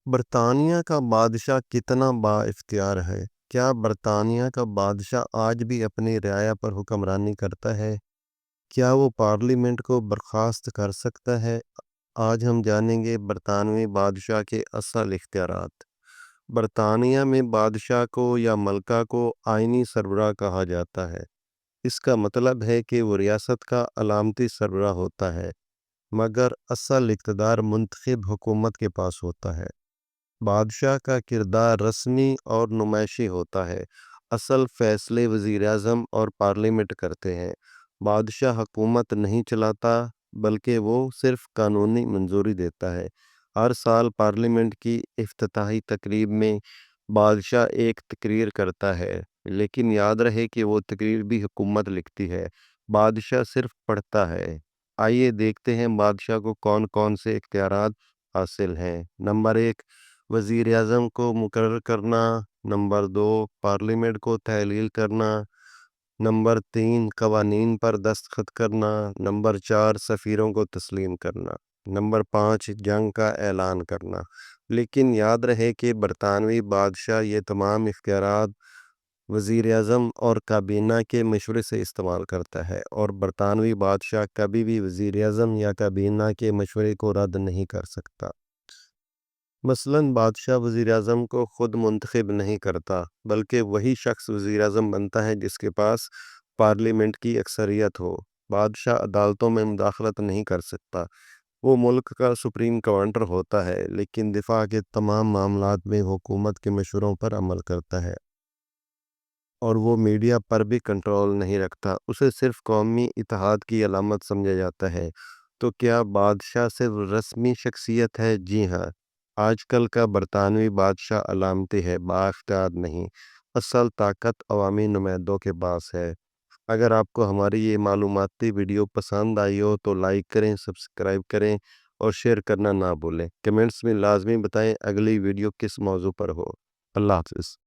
برطانیہ کا بادشاہ کتنا بااختیار ہے؟ کیا برطانیہ کا بادشاہ آج بھی اپنی رعایا پر حکمرانی کرتا ہے؟ کیا وہ پارلیمنٹ کو برخاست کر سکتا ہے؟ آج ہم جانیں گے برطانوی بادشاہ کے اصل اختیارات۔ برطانیہ میں بادشاہ کو یا ملکہ کو آئینی سربراہ کہا جاتا ہے۔ اس کا مطلب ہے کہ وہ ریاست کا علامتی سربراہ ہوتا ہے، مگر اصل اقتدار منتخب حکومت کے پاس ہوتا ہے۔ بادشاہ کا کردار رسمی اور نمائشی ہوتا ہے۔ اصل فیصلے وزیر اعظم اور پارلیمنٹ کرتے ہیں۔ بادشاہ حکومت نہیں چلاتا، بلکہ وہ صرف قانونی منظوری دیتا ہے۔ ہر سال پارلیمنٹ کی افتتاحی تقریب میں بادشاہ ایک تقریر کرتا ہے، لیکن یاد رہے کہ وہ تقریر بھی حکومت لکھتی ہے، بادشاہ صرف پڑھتا ہے۔ آئیے دیکھتے ہیں بادشاہ کو کون کون سے اختیارات حاصل ہیں۔ نمبر 1، وزیر اعظم کو مقرر کرنا۔ نمبر 2، پارلیمنٹ کو تحلیل کرنا۔ نمبر 3، قوانین پر دستخط کرنا۔ نمبر 4، سفیروں کو تسلیم کرنا۔ نمبر 5، جنگ کا اعلان کرنا۔ لیکن یاد رہے کہ برطانوی بادشاہ یہ تمام اختیارات وزیر اعظم اور کابینہ کے مشورے سے استعمال کرتا ہے، اور برطانوی بادشاہ کبھی بھی وزیر اعظم یا کابینہ کے مشورے کو رد نہیں کر سکتا۔ مثلاً بادشاہ وزیر اعظم کو خود منتخب نہیں کرتا، بلکہ وہی شخص وزیر اعظم بنتا ہے جس کے پاس پارلیمنٹ کی اکثریت ہو۔ بادشاہ عدالتوں میں مداخلت نہیں کر سکتا۔ وہ ملک کا سپریم کمانڈر ہوتا ہے، لیکن دفاع کے تمام معاملات میں حکومت کے مشوروں پر عمل کرتا ہے، اور وہ میڈیا پر بھی کنٹرول نہیں رکھتا۔ اسے صرف قومی اتحاد کی علامت سمجھا جاتا ہے۔ تو کیا بادشاہ صرف رسمی شخصیت ہے؟ جی ہاں، آج کل کا برطانوی بادشاہ علامتی ہے، بااختیار نہیں۔ اصل طاقت عوامی نمائندوں کے پاس ہے۔ اگر آپ کو ہماری یہ معلوماتی ویڈیو پسند آئی ہو تو لائک کریں، سبسکرائب کریں اور شیئر کرنا نہ بھولیں۔ کمنٹس میں لازمی بتائیں اگلی ویڈیو کس موضوع پر ہو۔ اللہ حافظ۔